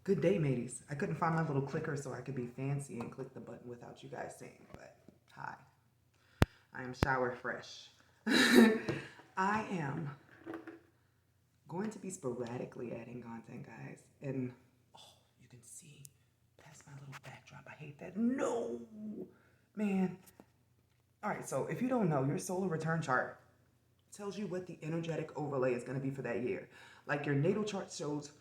Good day, mateys. I couldn't find my little clicker so I could be fancy and click the button without you guys seeing, but hi. I am shower fresh. I am going to be sporadically adding content, guys. And, oh, you can see, that's my little backdrop. I hate that. No! Man. All right, so if you don't know, your solar return chart tells you what the energetic overlay is going to be for that year. Like your natal chart shows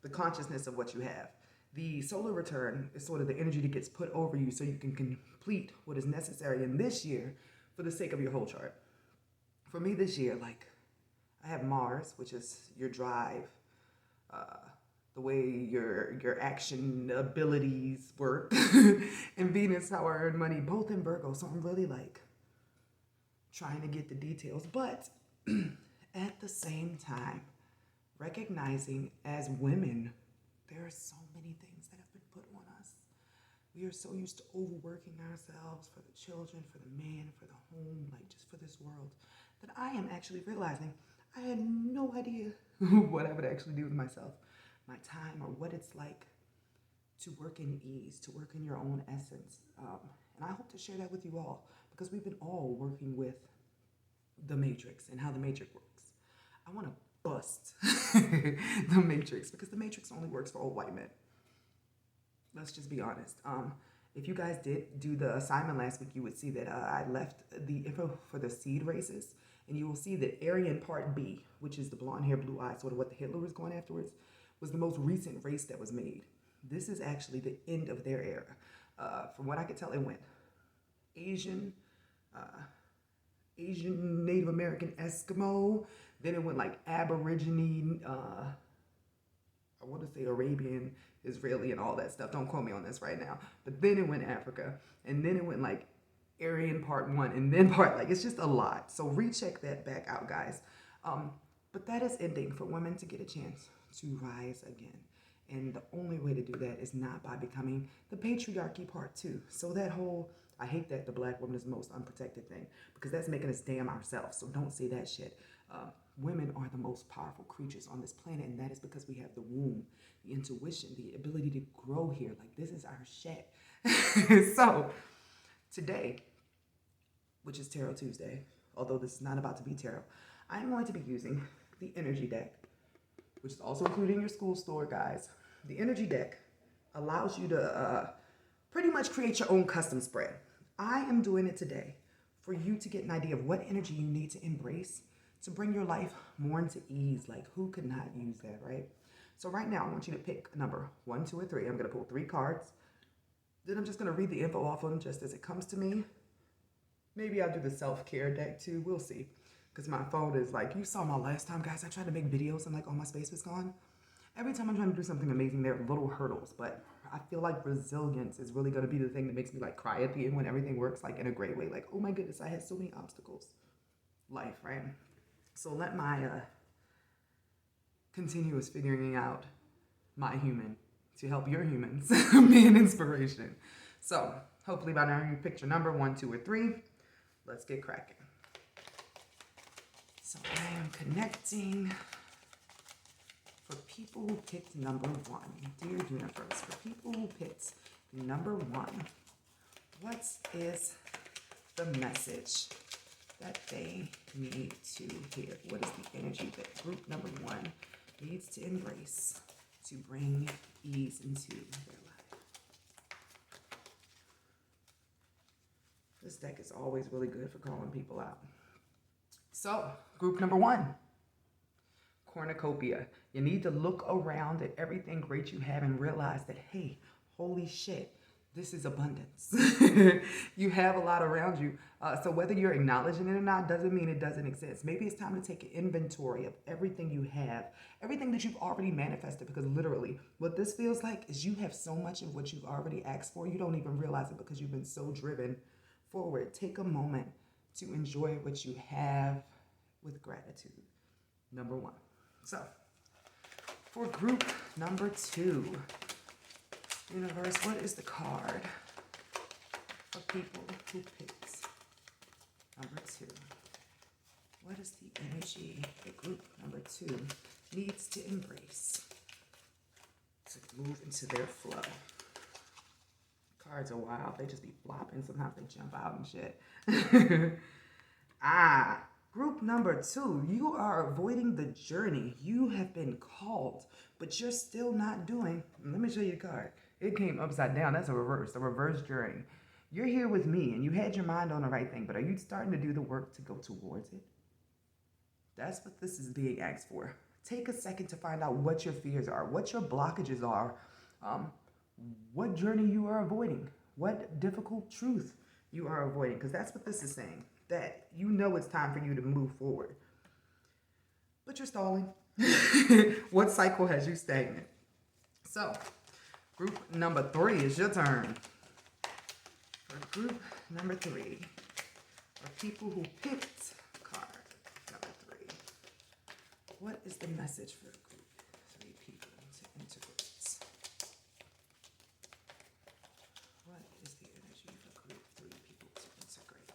the consciousness of what you have. The solar return is sort of the energy that gets put over you so you can complete what is necessary in this year for the sake of your whole chart. For me this year, like, I have Mars, which is your drive, the way your action abilities work, and Venus, how I earn money, both in Virgo. So I'm really like trying to get the details, but at the same time, recognizing as women, there are so many things that have been put on us. We are so used to overworking ourselves for the children, for the man, for the home, like just for this world, that I am actually realizing I had no idea what I would actually do with myself, my time, or what it's like to work in ease, to work in your own essence. And I hope to share that with you all because we've been all working with the Matrix and how the Matrix works. I want to bust the Matrix because the Matrix only works for old white men. Let's just be honest. If you guys did do the assignment last week, you would see that I left the info for the seed races, and you will see that Aryan Part B, which is the blonde hair, blue eyes, sort of what the Hitler was going afterwards, was the most recent race that was made. This is actually the end of their era. From what I could tell, it went Asian, Native American, Eskimo. Then it went like Aborigine, I want to say Arabian, Israeli, and all that stuff. Don't quote me on this right now. But then it went Africa. And then it went like Aryan Part 1. And then like, it's just a lot. So recheck that back out, guys. But that is ending for women to get a chance to rise again. And the only way to do that is not by becoming the patriarchy Part 2. So that whole, I hate that the black woman is the most unprotected thing because that's making us damn ourselves. So don't say that shit. Women are the most powerful creatures on this planet, and that is because we have the womb, the intuition, the ability to grow here. Like, this is our shit. So today, which is Tarot Tuesday, although this is not about to be tarot, I'm going to be using the energy deck, which is also included in your school store, guys. The energy deck allows you to pretty much create your own custom spread. I am doing it today for you to get an idea of what energy you need to embrace to bring your life more into ease. Like, who could not use that, right? So right now, I want you to pick a number 1, 2, or 3. I'm going to pull 3 cards. Then I'm just going to read the info off of them just as it comes to me. Maybe I'll do the self-care deck too. We'll see. Because my phone is like, you saw my last time, guys. I tried to make videos and like all my space was gone. Every time I'm trying to do something amazing, there are little hurdles. But I feel like resilience is really going to be the thing that makes me like cry at the end when everything works like in a great way. Like, oh my goodness, I had so many obstacles. Life, right? So let my continuous figuring out my human to help your humans be an inspiration. So hopefully by now you picked your number 1, 2, or 3. Let's get cracking. So I am connecting for people who picked number 1. Dear universe, for people who picked number 1, what is the message that they need to hear? What is the energy that group number 1 needs to embrace to bring ease into their life? This deck is always really good for calling people out. So, group number 1, cornucopia. You need to look around at everything great you have and realize that, hey, holy shit, this is abundance. You have a lot around you. So whether you're acknowledging it or not doesn't mean it doesn't exist. Maybe it's time to take an inventory of everything you have, everything that you've already manifested, because literally what this feels like is you have so much of what you've already asked for. You don't even realize it because you've been so driven forward. Take a moment to enjoy what you have with gratitude. Number 1. So for group number 2, universe, what is the card for people who picked number 2? What is the energy that group number 2 needs to embrace to move into their flow. Cards are wild. They just be flopping. Sometimes they jump out and shit. Group number 2. You are avoiding the journey. You have been called, but you're still not doing. Let me show you the card. It came upside down. That's a reverse journey. You're here with me, and you had your mind on the right thing, but are you starting to do the work to go towards it? That's what this is being asked for. Take a second to find out what your fears are, what your blockages are, what journey you are avoiding, what difficult truth you are avoiding, because that's what this is saying, that you know it's time for you to move forward. But you're stalling. What cycle has you stagnant? So, group number 3 is your turn. For group number 3, are people who picked card number 3. What is the message for group 3 people to integrate? What is the energy for group 3 people to integrate?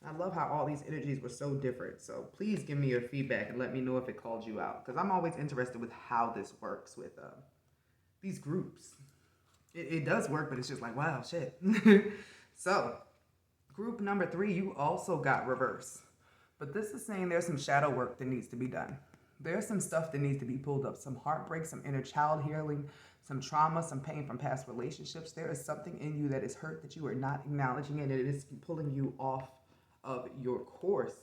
I love how all these energies were so different. So please give me your feedback and let me know if it called you out, because I'm always interested with how this works with these groups. It does work, but it's just like, wow, shit. So, group number 3, you also got reverse. But this is saying there's some shadow work that needs to be done. There's some stuff that needs to be pulled up. Some heartbreak, some inner child healing, some trauma, some pain from past relationships. There is something in you that is hurt that you are not acknowledging, and it is pulling you off of your course.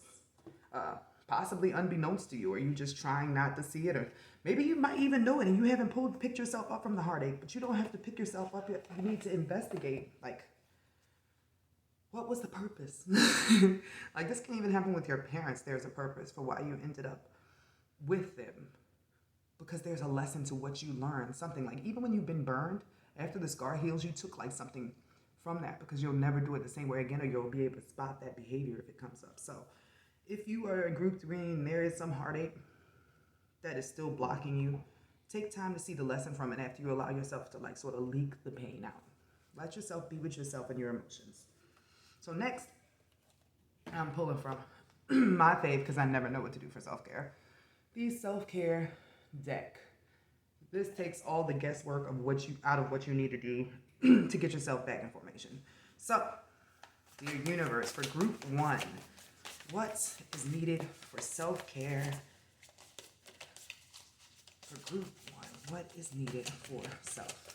Possibly unbeknownst to you, or you just trying not to see it, or maybe you might even know it and you haven't picked yourself up from the heartache, but you don't have to pick yourself up yet. You need to investigate, like, what was the purpose? Like, this can even happen with your parents. There's a purpose for why you ended up with them, because there's a lesson to what you learned. Something like, even when you've been burned, after the scar heals, you took like something from that, because you'll never do it the same way again, or you'll be able to spot that behavior if it comes up. So if you are in group 3 and there is some heartache that is still blocking you, take time to see the lesson from it after you allow yourself to like sort of leak the pain out. Let yourself be with yourself and your emotions. So next, I'm pulling from my faith, because I never know what to do for self-care. The self-care deck. This takes all the guesswork of what you need to do to get yourself back in formation. So, dear universe, for group 1, what is needed for self-care? For group 1, what is needed for self-care?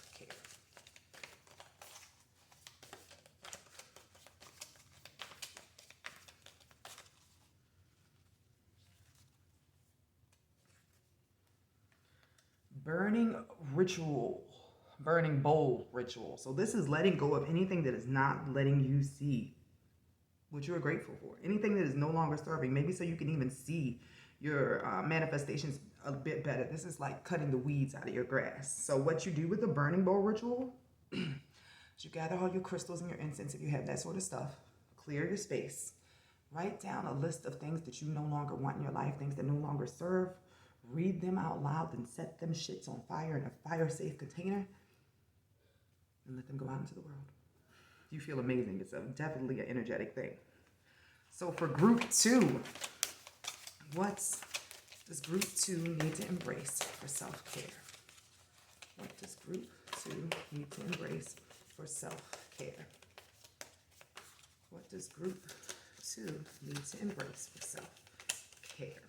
Burning bowl ritual. So this is letting go of anything that is not letting you see what you are grateful for. Anything that is no longer serving. Maybe so you can even see your manifestations a bit better. This is like cutting the weeds out of your grass. So what you do with the burning bowl ritual is you gather all your crystals and your incense, if you have that sort of stuff. Clear your space. Write down a list of things that you no longer want in your life, things that no longer serve. Read them out loud and set them shits on fire in a fire-safe container and let them go out into the world. You feel amazing. It's definitely an energetic thing. So for group 2, what does group 2 need to embrace for self-care? What does group 2 need to embrace for self-care? What does group 2 need to embrace for self-care?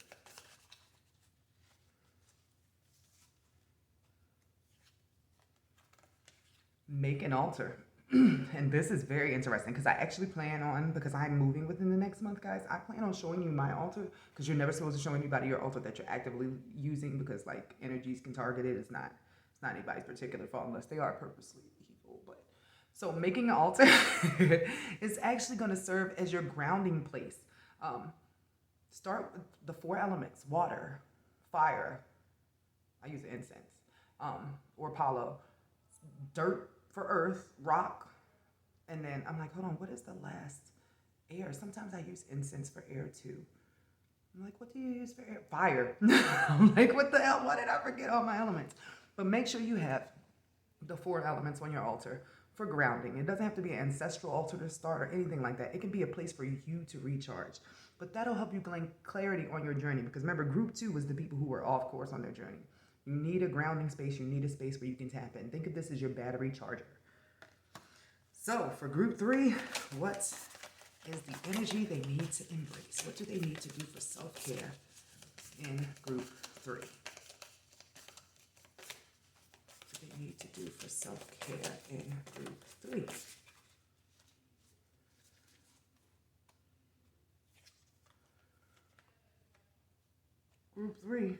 Make an altar. And this is very interesting, because I actually plan on, because I'm moving within the next month, guys, I plan on showing you my altar, because you're never supposed to show anybody your altar that you're actively using, because like energies can target it. It's not anybody's particular fault unless they are purposely evil. But so making an altar is actually going to serve as your grounding place. Start with the 4 elements: water, fire, I use incense, or Apollo, dirt for earth, rock, and then I'm like, hold on, what is the last? Air. Sometimes I use incense for air too. I'm like, what do you use for air? Fire. I'm like, what the hell? Why did I forget all my elements? But make sure you have the 4 elements on your altar for grounding. It doesn't have to be an ancestral altar to start or anything like that. It can be a place for you to recharge. But that'll help you gain clarity on your journey, because remember, group 2 was the people who were off course on their journey. You need a grounding space. You need a space where you can tap in. Think of this as your battery charger. So for group 3, what is the energy they need to embrace? What do they need to do for self-care in group 3? What do they need to do for self-care in group 3? Group 3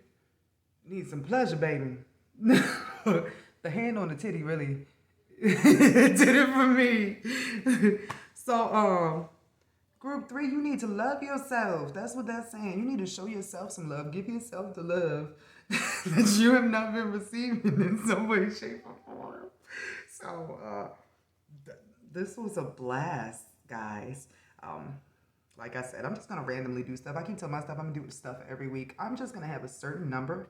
needs some pleasure, baby. The hand on the titty really did it for me. So, group 3, you need to love yourself. That's what that's saying. You need to show yourself some love. Give yourself the love that you have not been receiving in some way, shape, or form. So, this was a blast, guys. Like I said, I'm just going to randomly do stuff. I keep telling myself I'm going to do stuff every week. I'm just going to have a certain number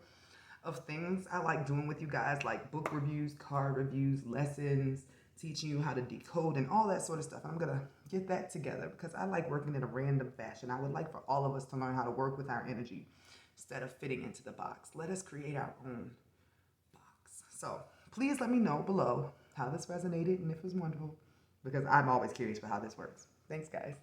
of things I like doing with you guys, like book reviews, card reviews, lessons, teaching you how to decode and all that sort of stuff. I'm going to get that together because I like working in a random fashion. I would like for all of us to learn how to work with our energy instead of fitting into the box. Let us create our own box. So please let me know below how this resonated and if it was wonderful, because I'm always curious for how this works. Thanks, guys.